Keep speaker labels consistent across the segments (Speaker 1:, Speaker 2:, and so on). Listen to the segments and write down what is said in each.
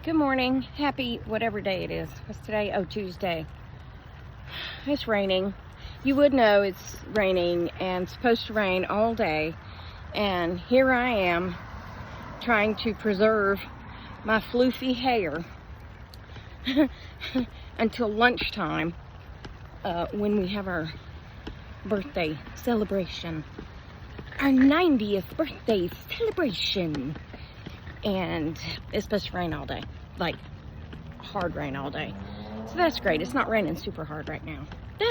Speaker 1: Good morning. Happy whatever day it is. What's today? Oh, Tuesday. It's raining. You would know it's raining and supposed to rain all day. And here I am trying to preserve my floofy hair until lunchtime when we have our birthday celebration. Our 90th birthday celebration. And it's supposed to rain all day, like hard rain all day. So that's great. It's not raining super hard right now.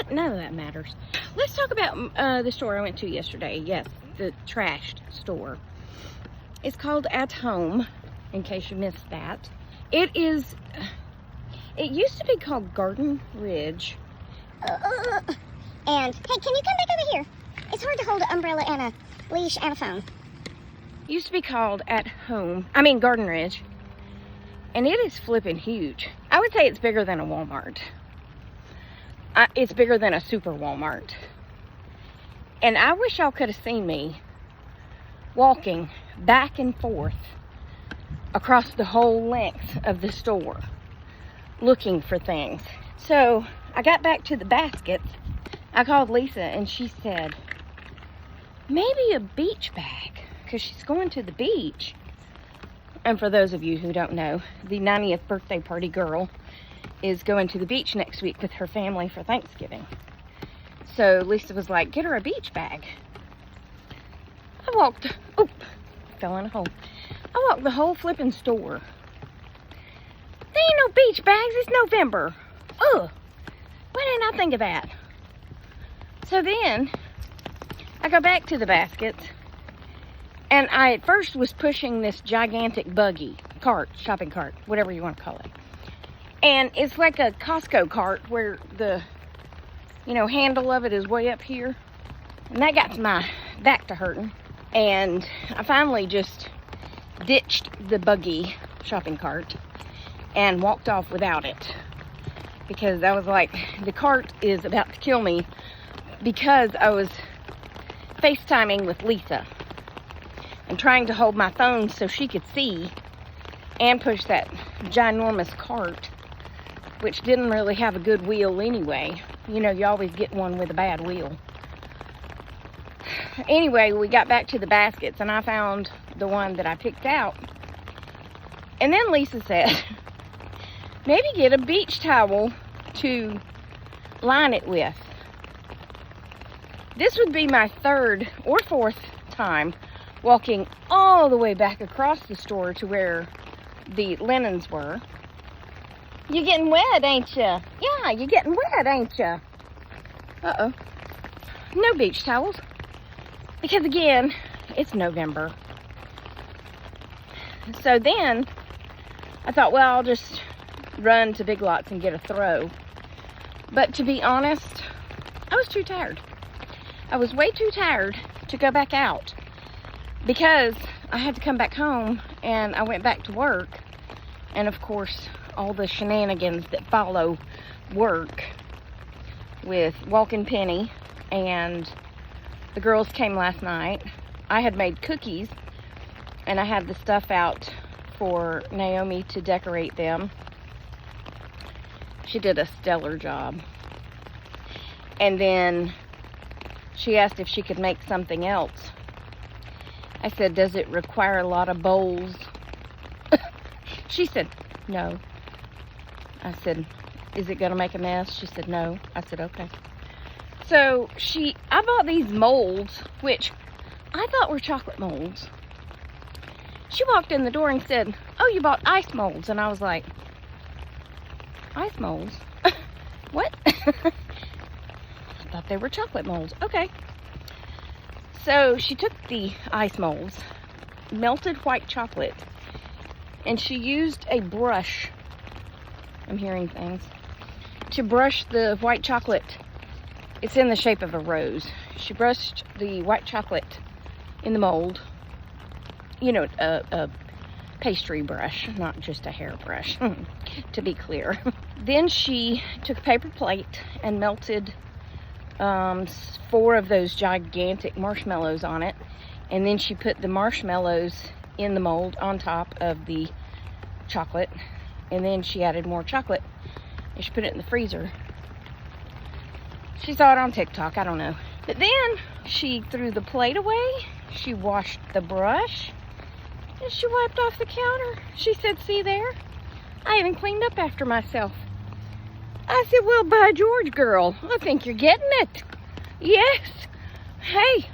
Speaker 1: None of that matters. Let's talk about the store I went to yesterday. Yes, the trashed store. It's called At Home, in case you missed that. It used to be called Garden Ridge.
Speaker 2: And, hey, can you come back over here? It's hard to hold an umbrella and a leash and a phone.
Speaker 1: Used to be called Garden Ridge. And it is flipping huge. I would say it's bigger than a Walmart. It's bigger than a super Walmart. And I wish y'all could have seen me walking back and forth across the whole length of the store looking for things. So I got back to the baskets. I called Lisa and she said, maybe a beach bag, because she's going to the beach. And for those of you who don't know, the 90th birthday party girl is going to the beach next week with her family for Thanksgiving. So Lisa was like, get her a beach bag. Fell in a hole. I walked the whole flipping store. There ain't no beach bags, it's November. Ugh, why didn't I think of that? So then, I go back to the baskets, and I at first was pushing this gigantic shopping cart, whatever you want to call it. And it's like a Costco cart where the, handle of it is way up here. And that got my back to hurting. And I finally just ditched the buggy shopping cart and walked off without it. Because I was like, the cart is about to kill me, because I was FaceTiming with Lisa and trying to hold my phone so she could see and push that ginormous cart, which didn't really have a good wheel anyway. You always get one with a bad wheel. Anyway, we got back to the baskets and I found the one that I picked out. And then Lisa said, maybe get a beach towel to line it with. This would be my third or fourth time walking all the way back across the store to where the linens were. You getting wet, ain't ya? Yeah, you getting wet, ain't ya? Uh-oh. No beach towels. Because again, it's November. So then, I thought, well, I'll just run to Big Lots and get a throw. But to be honest, I was too tired. I was way too tired to go back out, because I had to come back home and I went back to work. And of course, all the shenanigans that follow work with Walking Penny, and the girls came last night. I had made cookies and I had the stuff out for Naomi to decorate them. She did a stellar job. And then she asked if she could make something else. I said, does it require a lot of bowls? She said, no. I said, is it going to make a mess? She said, no. I said, okay. So I bought these molds, which I thought were chocolate molds. She walked in the door and said, oh, you bought ice molds. And I was like, ice molds? What? I thought they were chocolate molds. Okay. So she took the ice molds, melted white chocolate, and she used a brush, I'm hearing things, to brush the white chocolate. It's in the shape of a rose. She brushed the white chocolate in the mold, a pastry brush, not just a hairbrush, to be clear. Then she took a paper plate and melted 4 of those gigantic marshmallows on it, and then she put the marshmallows in the mold on top of the chocolate, And then she added more chocolate. And she put it in the freezer. She saw it on TikTok, I don't know. But then she threw the plate away. She washed the brush. And she wiped off the counter. She said, see there? I even cleaned up after myself. I said, well, by George, girl, I think you're getting it. Yes. Hey,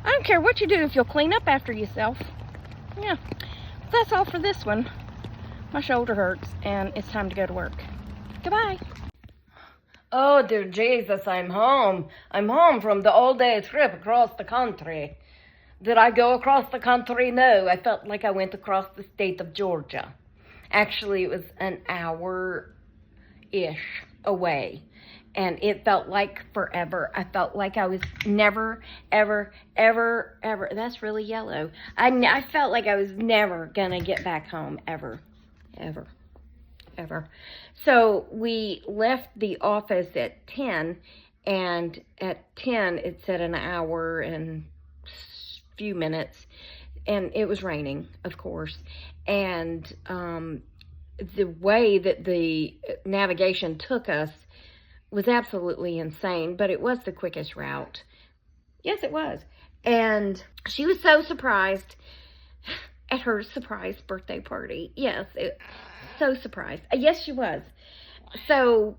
Speaker 1: I don't care what you do if you'll clean up after yourself. Yeah. That's all for this one. My shoulder hurts, and it's time to go to work. Goodbye. Oh, dear Jesus, I'm home. I'm home from the all-day trip across the country. Did I go across the country? No, I felt like I went across the state of Georgia. Actually, it was an hour-ish away, and it felt like forever. I felt like I was never, ever, that's really yellow. I felt like I was never gonna get back home, ever. So we left the office at 10, and at 10 it said an hour and few minutes, and it was raining, of course, and the way that the navigation took us was absolutely insane, but it was the quickest route. Yes, it was. And she was so surprised at her surprise birthday party. Yes, so surprised. Yes, she was. So,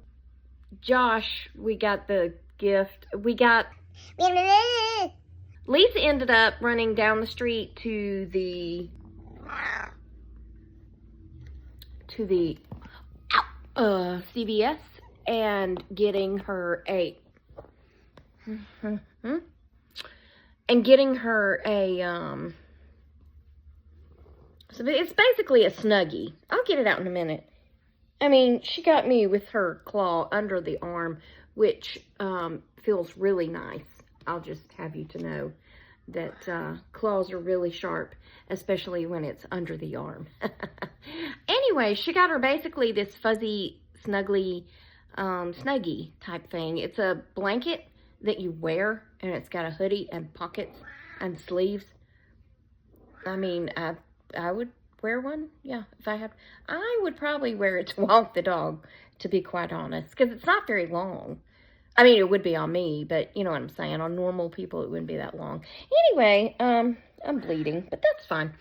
Speaker 1: Josh, we got the gift. Lisa ended up running down the street to the CVS and getting her a so it's basically a Snuggie. I'll get it out in a minute. I mean, she got me with her claw under the arm, which feels really nice. I'll just have you to know that claws are really sharp, especially when it's under the arm. Anyway, she got her basically this fuzzy, snuggly, Snuggie type thing. It's a blanket that you wear, and it's got a hoodie and pockets and sleeves. I mean, I would wear one, yeah, if I had. I would probably wear it to walk the dog, to be quite honest, because it's not very long. I mean, it would be on me, but you know what I'm saying. On normal people, it wouldn't be that long. Anyway, I'm bleeding, but that's fine.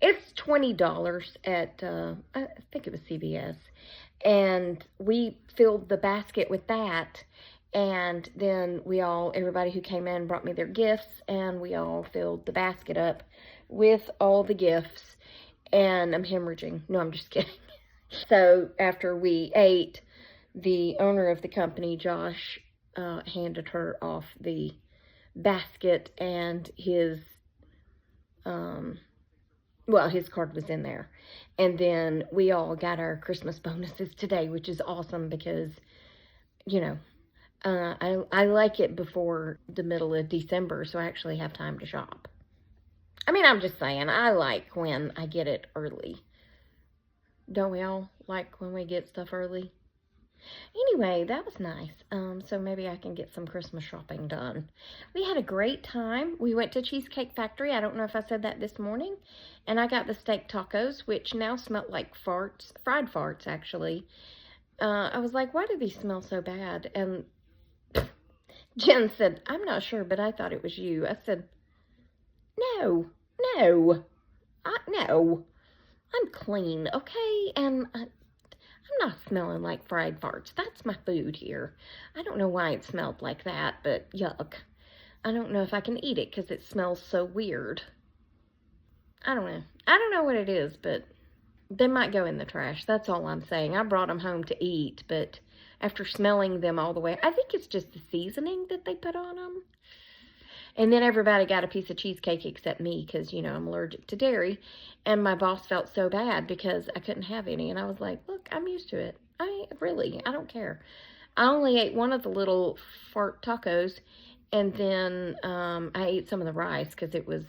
Speaker 1: It's $20 at, I think it was CVS. And we filled the basket with that. And then everybody who came in brought me their gifts. And we all filled the basket up with all the gifts. And I'm hemorrhaging. No, I'm just kidding. So after we ate, the owner of the company, Josh, handed her off the basket, and his card was in there. And then we all got our Christmas bonuses today, which is awesome because, you know, I like it before the middle of December, so I actually have time to shop. I mean, I'm just saying, I like when I get it early. Don't we all like when we get stuff early? Anyway, that was nice. So maybe I can get some Christmas shopping done. We had a great time. We went to Cheesecake Factory. I don't know if I said that this morning. And I got the steak tacos, which now smell like farts, fried farts, actually. I was like, why do these smell so bad? And Jen said, I'm not sure, but I thought it was you. I said, no. I'm clean, okay? And I'm not smelling like fried farts. That's my food here. I don't know why it smelled like that, but yuck. I don't know if I can eat it because it smells so weird. I don't know. I don't know what it is, but they might go in the trash. That's all I'm saying. I brought them home to eat, but after smelling them all the way, I think it's just the seasoning that they put on them. And then everybody got a piece of cheesecake except me because, you know, I'm allergic to dairy. And my boss felt so bad because I couldn't have any. And I was like, look, I'm used to it. I don't care. I only ate one of the little fart tacos. And then I ate some of the rice because it was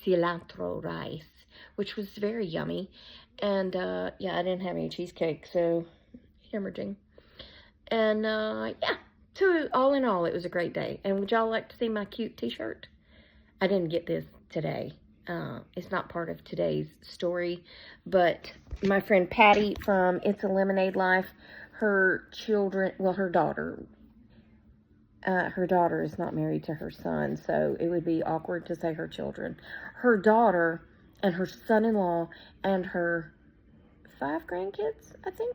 Speaker 1: cilantro rice, which was very yummy. And, yeah, I didn't have any cheesecake, so hemorrhaging. And, yeah. So, all in all, it was a great day. And would y'all like to see my cute t-shirt? I didn't get this today. It's not part of today's story, but my friend Patty from It's a Lemonade Life, her children, well, her daughter is not married to her son, so it would be awkward to say her children. Her daughter and her son-in-law and her 5 grandkids, I think.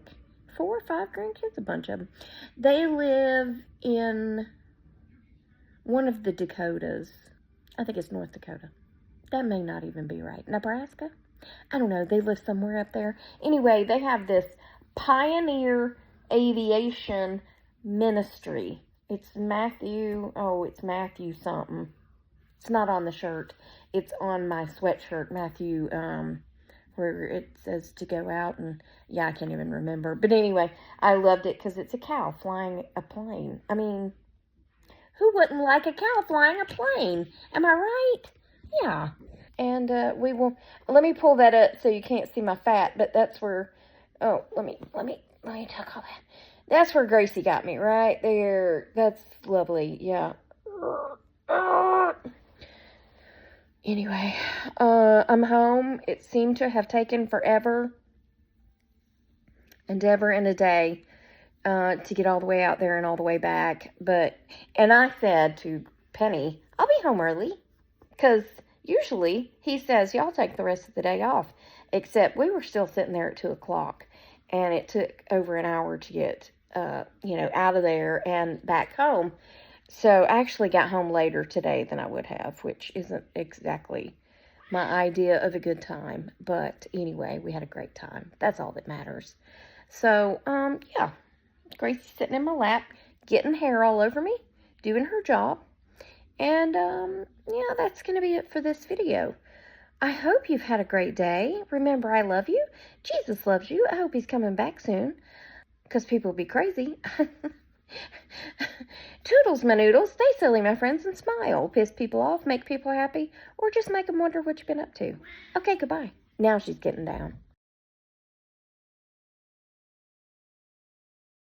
Speaker 1: 4 or 5 grandkids, a bunch of them. They live in one of the Dakotas. I think it's North Dakota. That may not even be right. Nebraska? I don't know. They live somewhere up there. Anyway, they have this Pioneer Aviation Ministry. It's Matthew something. It's not on the shirt. It's on my sweatshirt, Matthew, where it says to go out, and yeah, I can't even remember. But anyway, I loved it because it's a cow flying a plane. I mean, who wouldn't like a cow flying a plane? Am I right? Yeah. And let me pull that up so you can't see my fat, but that's where, let me tuck all that. That's where Gracie got me, right there. That's lovely, yeah. Anyway, I'm home. It seemed to have taken forever and ever and a day to get all the way out there and all the way back. And I said to Penny, I'll be home early, because usually he says, y'all take the rest of the day off, except we were still sitting there at 2 o'clock, and it took over an hour to get, out of there and back home. So I actually got home later today than I would have, which isn't exactly my idea of a good time. But anyway, we had a great time. That's all that matters. So, yeah, Gracie's sitting in my lap, getting hair all over me, doing her job. And, yeah, that's going to be it for this video. I hope you've had a great day. Remember, I love you. Jesus loves you. I hope he's coming back soon, because people will be crazy. Toodles, my noodles. Stay silly, my friends, and smile. Piss people off, make people happy, or just make them wonder what you've been up to. Okay, goodbye. Now she's getting down.